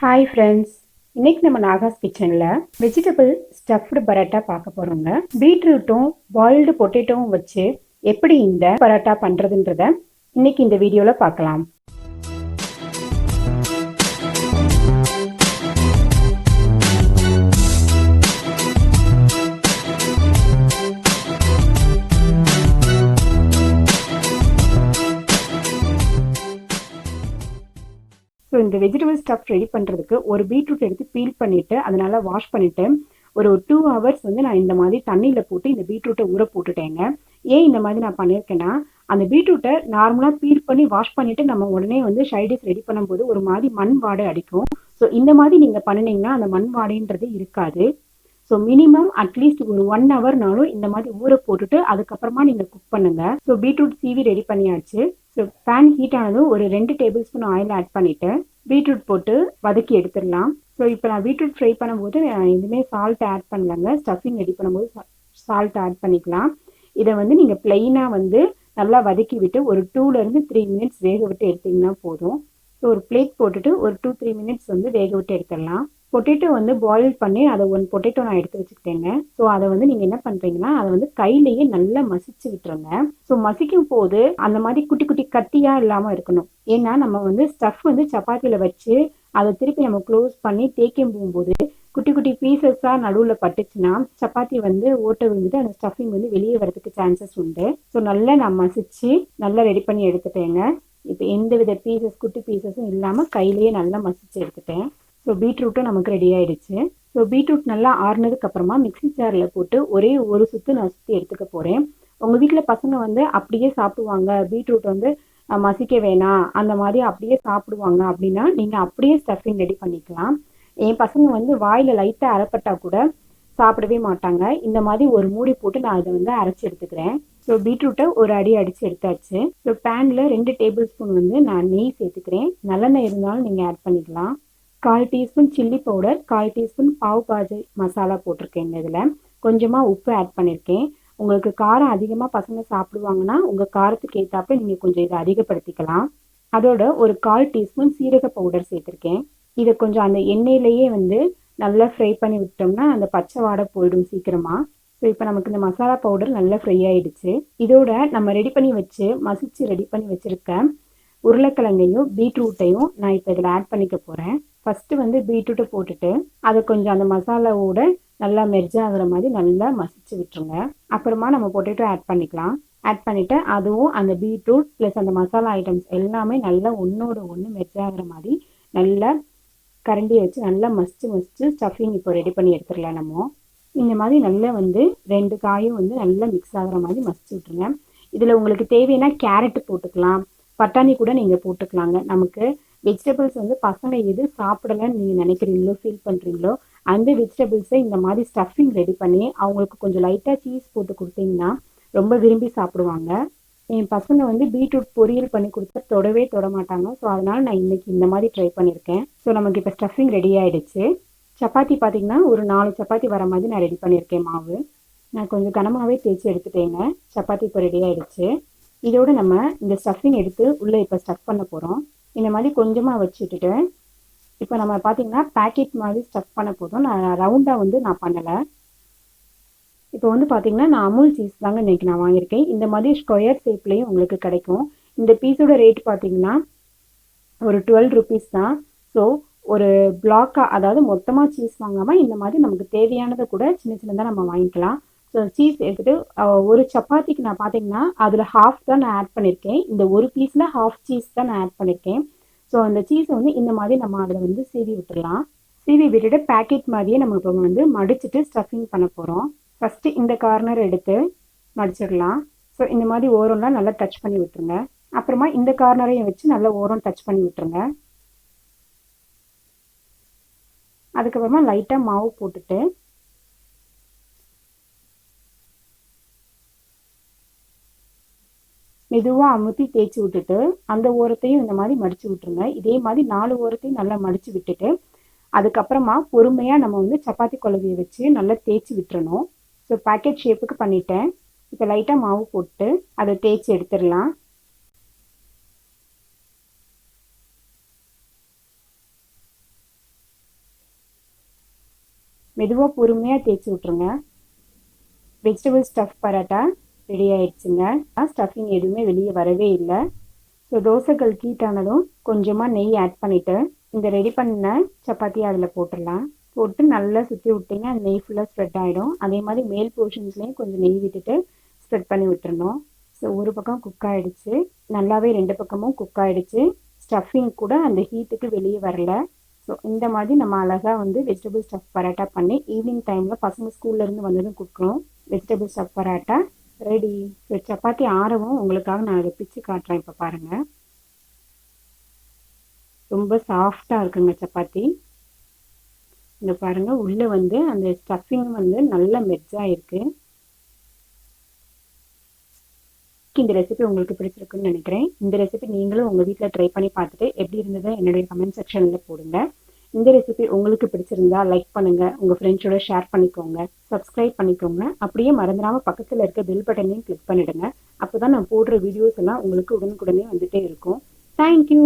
Hi friends, இன்னைக்கு நம்ம நாகாஸ் கிச்சனில் வெஜிடபிள் ஸ்டஃப்டு பரோட்டா பார்க்க போகிறோங்க. பீட்ரூட்டும் பாயில்டு பொட்டேட்டோவும் வச்சு எப்படி இந்த பரோட்டா பண்ணுறதுன்றத இன்னைக்கு இந்த வீடியோவில் பார்க்கலாம். ஸோ இந்த வெஜிடபிள் ஸ்டஃப் ரெடி பண்ணுறதுக்கு ஒரு பீட்ரூட் எடுத்து பீல் பண்ணிவிட்டு அதனால் வாஷ் பண்ணிவிட்டு ஒரு 2 hours நான் இந்த மாதிரி தண்ணியில் போட்டு இந்த பீட்ரூட்டை ஊற போட்டுட்டேங்க. ஏன் இந்த மாதிரி நான் பண்ணியிருக்கேன்னா, அந்த பீட்ரூட்டை நார்மலாக பீல் பண்ணி வாஷ் பண்ணிவிட்டு நம்ம உடனே சைடிஷ் ரெடி பண்ணும்போது ஒரு மாதிரி மண் வாடை அடிக்கும். ஸோ இந்த மாதிரி நீங்கள் பண்ணினீங்கன்னா அந்த மண் வாடைன்றது இருக்காது. ஸோ மினிமம் அட்லீஸ்ட் ஒரு 1 hourனாலும் இந்த மாதிரி ஊற போட்டுட்டு அதுக்கப்புறமா நீங்கள் குக் பண்ணுங்கள். ஸோ பீட்ரூட் சீவி ரெடி பண்ணியாச்சு. ஸோ பேன் ஹீட் ஆனதும் ஒரு 2 tablespoon ஆயில் ஆட் பண்ணிவிட்டு பீட்ரூட் போட்டு வதக்கி எடுத்துடலாம். ஸோ இப்போ நான் பீட்ரூட் ஃப்ரை பண்ணும்போது எதுவுமே சால்ட் ஆட் பண்ணலங்க. ஸ்டஃபிங் ரெடி பண்ணும்போது சால்ட் ஆட் பண்ணிக்கலாம். இதை நீங்கள் பிளெயினாக நல்லா வதக்கி விட்டு ஒரு 2-3 minutes வேக விட்டு எடுத்திங்கன்னா போதும். ஸோ ஒரு பிளேட் போட்டுட்டு ஒரு 2-3 minutes வேக விட்டு எடுத்துடலாம். பொட்டேட்டோ பாயில் பண்ணி அதை 1 பொட்டேட்டோ நான் எடுத்து வச்சுக்கிட்டேங்க. ஸோ அதை நீங்கள் என்ன பண்ணுறீங்கன்னா அதை கையிலேயே நல்லா மசிச்சு விட்டுருங்க. ஸோ மசிக்கும் போது அந்த மாதிரி குட்டி குட்டி கட்டியாக இல்லாமல் இருக்கணும். ஏன்னா நம்ம ஸ்டஃப் சப்பாத்தியில் வச்சு அதை திருப்பி நம்ம க்ளோஸ் பண்ணி தேய்க்கும் போகும்போது குட்டி குட்டி பீசஸாக நடுவில் பட்டுச்சுன்னா சப்பாத்தி ஓட்டை விழுந்துட்டு அந்த ஸ்டஃபிங் வெளியே வரதுக்கு சான்சஸ் உண்டு. ஸோ நல்லா நான் மசிச்சு நல்லா ரெடி பண்ணி எடுத்துட்டேங்க. இப்போ எந்த வித குட்டி பீசஸும் இல்லாமல் கையிலேயே நல்லா மசிச்சு எடுத்துட்டேன். ஸோ பீட்ரூட்டும் நமக்கு ரெடி ஆகிடுச்சு. ஸோ பீட்ரூட் நல்லா ஆறுனதுக்கு அப்புறமா மிக்ஸி ஜாரில் போட்டு ஒரே ஒரு சுற்று நான் சுற்றி எடுத்துக்க போகிறேன். உங்கள் வீட்டில் பசங்க அப்படியே சாப்பிடுவாங்க, பீட்ரூட் மசிக்க வேணாம் அந்த மாதிரி அப்படியே சாப்பிடுவாங்க அப்படின்னா நீங்கள் அப்படியே ஸ்டஃபிங் ரெடி பண்ணிக்கலாம். என் பசங்க வாயில் லைட்டாக அரைப்பட்டா கூட சாப்பிடவே மாட்டாங்க. இந்த மாதிரி ஒரு மூடி போட்டு நான் அதை அரைச்சி எடுத்துக்கிறேன். ஸோ பீட்ரூட்டை ஒரு அடி அடித்து எடுத்தாச்சு. ஸோ பேனில் 2 tablespoon நான் நெய் சேர்த்துக்கிறேன். நல்லெண்ணெய் இருந்தாலும் நீங்கள் ஆட் பண்ணிக்கலாம். 1/4 teaspoon chilli powder, 1/4 teaspoon pav bhaji masala போட்டிருக்கேங்க. இதில் கொஞ்சமாக உப்பு ஆட் பண்ணியிருக்கேன். உங்களுக்கு காரம் அதிகமாக பசங்க சாப்பிடுவாங்கன்னா உங்கள் காரத்துக்கு ஏற்றாப்புல நீங்கள் கொஞ்சம் இதை அதிகப்படுத்திக்கலாம். அதோட ஒரு 1/4 teaspoon சீரக பவுடர் சேர்த்துருக்கேன். இதை கொஞ்சம் அந்த எண்ணெயிலேயே நல்லா ஃப்ரை பண்ணி விட்டோம்னா அந்த பச்சை வாடை போயிடும் சீக்கிரமாக. ஸோ இப்போ நமக்கு இந்த மசாலா பவுடர் நல்லா ஃப்ரை ஆகிடுச்சு. இதோட நம்ம ரெடி பண்ணி வச்சு மசிச்சு ரெடி பண்ணி வச்சுருக்க உருளைக்கிழங்கையும் பீட்ரூட்டையும் நான் இப்போ இதில் ஆட் பண்ணிக்க போகிறேன். ஃபஸ்ட்டு பீட்ரூட்டை போட்டுட்டு அதை கொஞ்சம் அந்த மசாலாவோட நல்லா மெர்ஜ் ஆகிற மாதிரி நல்லா மசிச்சு விட்டுருங்க. அப்புறமா நம்ம பொட்டேட்டோ ஆட் பண்ணிக்கலாம். ஆட் பண்ணிவிட்டு அதுவும் அந்த பீட்ரூட் ப்ளஸ் அந்த மசாலா ஐட்டம்ஸ் எல்லாமே நல்லா ஒன்றோட ஒன்று மெர்ஜ் ஆகிற மாதிரி நல்லா கரண்டியை வச்சு நல்லா மசிச்சு ஸ்டஃபிங் இப்போ ரெடி பண்ணி எடுத்துடலாம். நம்ம இந்த மாதிரி நல்லா 2 காயும் நல்லா மிக்ஸ் ஆகிற மாதிரி மசிச்சு விட்டுருங்க. இதில் உங்களுக்கு தேவைன்னா கேரட்டு போட்டுக்கலாம், பட்டாணி கூட நீங்கள் போட்டுக்கலாங்க. நமக்கு வெஜிடபிள்ஸ் பசங்க எது சாப்பிடலன்னு நீங்கள் நினைக்கிறீங்களோ ஃபீல் பண்ணுறீங்களோ அந்த வெஜிடபிள்ஸை இந்த மாதிரி ஸ்டஃபிங் ரெடி பண்ணி அவங்களுக்கு கொஞ்சம் லைட்டாக சீஸ் போட்டு கொடுத்தீங்கன்னா ரொம்ப விரும்பி சாப்பிடுவாங்க. என் பசங்க பீட்ரூட் பொரியல் பண்ணி கொடுத்தா தொட மாட்டாங்க. ஸோ அதனால் நான் இன்றைக்கி இந்த மாதிரி ட்ரை பண்ணியிருக்கேன். ஸோ நமக்கு இப்போ ஸ்டஃபிங் ரெடி ஆகிடுச்சு. சப்பாத்தி பார்த்திங்கன்னா ஒரு 4 சப்பாத்தி வர மாதிரி நான் ரெடி பண்ணியிருக்கேன். மாவு நான் கொஞ்சம் கனமாகவே தேய்ச்சி எடுத்துட்டேங்க. சப்பாத்தி இப்போ ரெடி ஆகிடுச்சு. இதோடு நம்ம இந்த ஸ்டஃபிங் எடுத்து உள்ளே இப்போ ஸ்டஃப் பண்ண போகிறோம். இந்த மாதிரி கொஞ்சமாக வச்சுட்டுட்டு இப்போ நம்ம பார்த்திங்கன்னா பேக்கெட் மாதிரி ஸ்டஃப் பண்ண போதும். நான் ரவுண்டாக நான் பண்ணலை. இப்போ பார்த்திங்கன்னா நான் அமுல் சீஸ் தாங்க இன்றைக்கி நான் வாங்கியிருக்கேன். இந்த மாதிரி ஸ்கொயர் ஷேப்லேயும் உங்களுக்கு கிடைக்கும். இந்த பீஸோட ரேட் பார்த்திங்கன்னா ஒரு 12 rupees தான். ஸோ ஒரு பிளாக்காக, அதாவது மொத்தமாக சீஸ் வாங்காமல் இந்த மாதிரி நமக்கு தேவையானதை கூட சின்ன சின்னதாக நம்ம வாங்கிக்கலாம். ஸோ சீஸ் எடுத்துகிட்டு ஒரு சப்பாத்திக்கு நான் பார்த்திங்கன்னா அதில் ஹாஃப் தான் நான் ஆட் பண்ணியிருக்கேன். இந்த ஒரு பீஸில் ஹாஃப் சீஸ் தான் நான் ஆட் பண்ணியிருக்கேன். ஸோ அந்த சீஸை இந்த மாதிரி நம்ம அதில் சீவி விட்டுடலாம். சீவி விட்டுட்டு பேக்கெட் மாதிரியே நம்ம இப்போ மடிச்சுட்டு ஸ்டஃபிங் பண்ண போகிறோம். ஃபஸ்ட்டு இந்த கார்னர் எடுத்து மடிச்சிடலாம். ஸோ இந்த மாதிரி ஓரம்லாம் நல்லா டச் பண்ணி விட்டுருங்க. அப்புறமா இந்த கார்னரையும் வச்சு நல்லா ஓரம் டச் பண்ணி விட்டுருங்க. அதுக்கப்புறமா லைட்டாக மாவு போட்டுட்டு மெதுவாக அமுத்தி தேய்ச்சி விட்டுட்டு அந்த ஓரத்தையும் இந்த மாதிரி மடித்து விட்டுருங்க. இதே மாதிரி 4 ஓரத்தையும் நல்லா மடித்து விட்டுட்டு அதுக்கப்புறமா பொறுமையாக நம்ம சப்பாத்தி குழவியை வச்சு நல்லா தேய்ச்சி விட்டுறணும். ஸோ பேக்கெட் ஷேப்புக்கு பண்ணிட்டேன். இப்போ லைட்டாக மாவு போட்டு அதை தேய்ச்சி எடுத்துடலாம். மெதுவாக பொறுமையாக தேய்ச்சி விட்ருங்க. வெஜிடபிள் ஸ்டஃப் பரோட்டா ரெடி ஆயிடுச்சுங்க. ஸ்டஃபிங் எதுவுமே வெளியே வரவே இல்லை. ஸோ தோசைகள் ஹீட் ஆனதும் கொஞ்சமாக நெய் ஆட் பண்ணிவிட்டு இந்த ரெடி பண்ண சப்பாத்தியை அதில் போட்டுடலாம். போட்டு நல்லா சுற்றி விட்டிங்க, அந்த நெய் ஃபுல்லாக ஸ்ப்ரெட் ஆகிடும். அதே மாதிரி மேல் போர்ஷன்ஸ்லேயும் கொஞ்சம் நெய் விட்டுட்டு ஸ்ப்ரெட் பண்ணி விட்டுறணும். ஸோ ஒரு பக்கம் குக் ஆகிடுச்சு, நல்லாவே 2 பக்கமும் குக் ஆகிடுச்சு. ஸ்டஃபிங் கூட அந்த ஹீட்டுக்கு வெளியே வரல. ஸோ இந்த மாதிரி நம்ம அழகாக வந்து வெஜிடபிள் ஸ்டஃப் பரோட்டா பண்ணி ஈவினிங் டைமில் பசங்க ஸ்கூல்லேருந்து வந்ததும் கொடுக்குறோம். வெஜிடபிள் ஸ்டஃப் பரோட்டா ரெடி. ஸோ சப்பாத்தி ஆரவும் உங்களுக்காக நான் அதை பிச்சு காட்டுறேன். இப்போ பாருங்கள், ரொம்ப சாஃப்டாக இருக்குங்க சப்பாத்தி. இங்கே பாருங்கள், உள்ளே வந்து அந்த ஸ்டஃபிங் வந்து நல்லா மெர்ஜாக இருக்குது. இந்த ரெசிபி உங்களுக்கு பிடிச்சிருக்குன்னு நினைக்கிறேன். இந்த ரெசிபி நீங்களும் உங்கள் வீட்டில் ட்ரை பண்ணி பார்த்துட்டு எப்படி இருந்தது என்னுடைய கமெண்ட் செக்ஷனில் போடுங்க. இந்த ரெசிபி உங்களுக்கு பிடிச்சிருந்தா லைக் பண்ணுங்கள், உங்கள் ஃப்ரெண்ட்ஸோட ஷேர் பண்ணிக்கோங்க, சப்ஸ்கிரைப் பண்ணிக்கோங்க. அப்படியே மறந்துடாமல் பக்கத்தில் இருக்க பெல் பட்டனையும் கிளிக் பண்ணிவிடுங்க. அப்போ தான் நான் போடுற வீடியோஸ் எல்லாம் உங்களுக்கு உடனுக்குடனே வந்துகிட்டே இருக்கும். தேங்க்யூ.